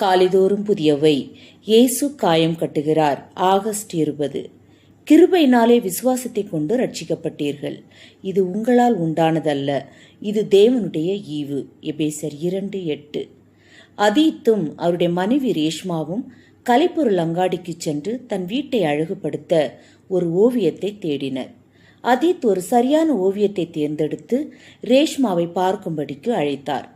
காலைதோறும் புதியவை. இயேசு காயம் கட்டுகிறார். ஆகஸ்ட் 20. கிருபையினாலே விசுவாசத்தை கொண்டு ரட்சிக்கப்பட்டீர்கள். இது உங்களால் உண்டானதல்ல, இது தேவனுடைய ஈவு. எபேசியர் 2:8. அதீத்தும் அவருடைய மனைவி ரேஷ்மாவும் கலைப்பொருள் அங்காடிக்கு சென்று தன் வீட்டை அழகுபடுத்த ஒரு ஓவியத்தை தேடினர். அதீத் ஒரு சரியான ஓவியத்தை தேர்ந்தெடுத்து ரேஷ்மாவை பார்க்கும்படிக்கு அழைத்தார்.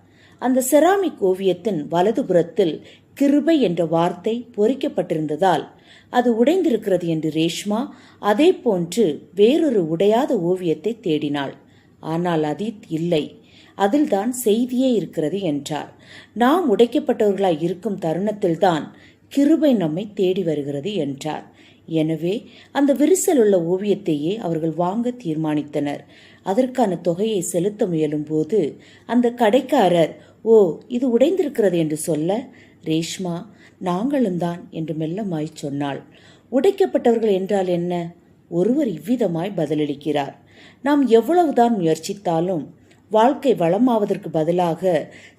அந்த செராமிக் ஓவியத்தின் வலதுபுறத்தில் கிருபை என்ற வார்த்தை பொறிக்கப்பட்டிருந்ததால் அது உடைந்திருக்கிறது என்று ரேஷ்மா அதே போன்று வேறொரு உடையாத ஓவியத்தை தேடினாள். ஆனால் அதீத் இல்லை, அதில்தான் செய்தியே இருக்கிறது என்றார். நாம் உடைக்கப்பட்டவர்களாய் இருக்கும் தருணத்தில்தான் கிருபை நம்மை தேடி வருகிறது என்றார். எனவே அந்த விரிசல் உள்ள ஓவியத்தையே அவர்கள் வாங்க தீர்மானித்தனர். அதற்கான தொகையை செலுத்த முயலும் போது அந்த கடைக்காரர், ஓ, இது உடைந்திருக்கிறது என்று சொல்ல, ரேஷ்மா, நாங்களும் தான் என்று மெல்லமாய் சொன்னாள். உடைக்கப்பட்டவர்கள் என்றால் என்ன? ஒருவர் இவ்விதமாய் பதிலளிக்கிறார்: நாம் எவ்வளவுதான் முயற்சித்தாலும் வாழ்க்கை வளமாவதற்கு பதிலாக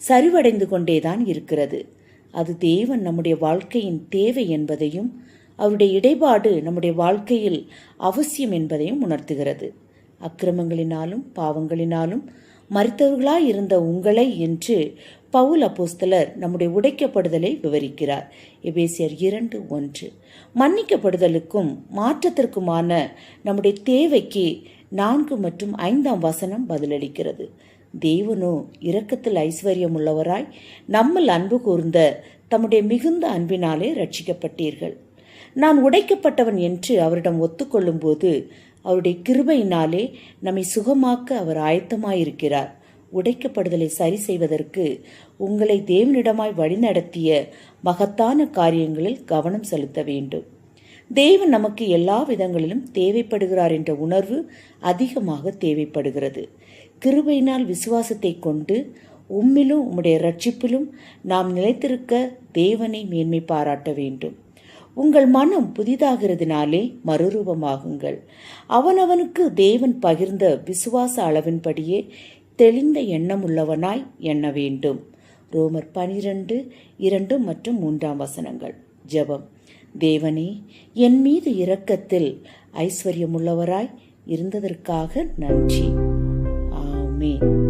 சரிவடைந்து கொண்டேதான் இருக்கிறது. அது தேவன் நம்முடைய வாழ்க்கையின் தேவை என்பதையும் அவருடைய இடைபாடு நம்முடைய வாழ்க்கையில் அவசியம் என்பதையும் உணர்த்துகிறது. அக்கிரமங்களினாலும் பாவங்களினாலும் மரித்தவர்களாய் இருந்த உங்களை என்று பவுல் அப்போஸ்தலர் நம்முடைய உடைக்கப்படுதலை விவரிக்கிறார். எபேசியர் 2:1. மன்னிக்கப்படுதலுக்கும் மாற்றத்திற்குமான நம்முடைய தேவைக்கு 4 மற்றும் 5 வசனம் பதிலளிக்கிறது. தேவனோ இரக்கத்தில் ஐஸ்வர்யம் உள்ளவராய் நம்மில் அன்பு கூர்ந்த தம்முடைய மிகுந்த அன்பினாலே ரட்சிக்கப்பட்டீர்கள். நான் உடைக்கப்பட்டவன் என்று அவரிடம் ஒத்துக்கொள்ளும் போது அவருடைய கிருபையினாலே நம்மை சுகமாக்க அவர் ஆயத்தமாயிருக்கிறார். உடைக்கப்படுதலை சரி செய்வதற்கு உங்களை தேவனிடமாய் வழிநடத்திய மகத்தான காரியங்களில் கவனம் செலுத்த வேண்டும். தேவன் நமக்கு எல்லா விதங்களிலும் தேவைப்படுகிறார் என்ற உணர்வு அதிகமாக தேவைப்படுகிறது. கிருபையினால் விசுவாசத்தை கொண்டு உம்மிலும் உம்முடைய ரட்சிப்பிலும் நாம் நிலைத்திருக்க தேவனை மேன்மை பாராட்ட வேண்டும். உங்கள் மனம் புதிதாகிறதுனாலே மறுரூபமாகுங்கள். அவனவனுக்கு தேவன் பகிர்ந்த விசுவாச அளவின்படியே தெளிந்த எண்ணம் உள்ளவனாய் எண்ண வேண்டும். ரோமர் 12:2 மற்றும் 3 வசனங்கள். ஜெபம். தேவனே, என் மீது இரக்கத்தில் ஐஸ்வர்யமுள்ளவராய் இருந்ததற்காக நன்றி. ஆமென்.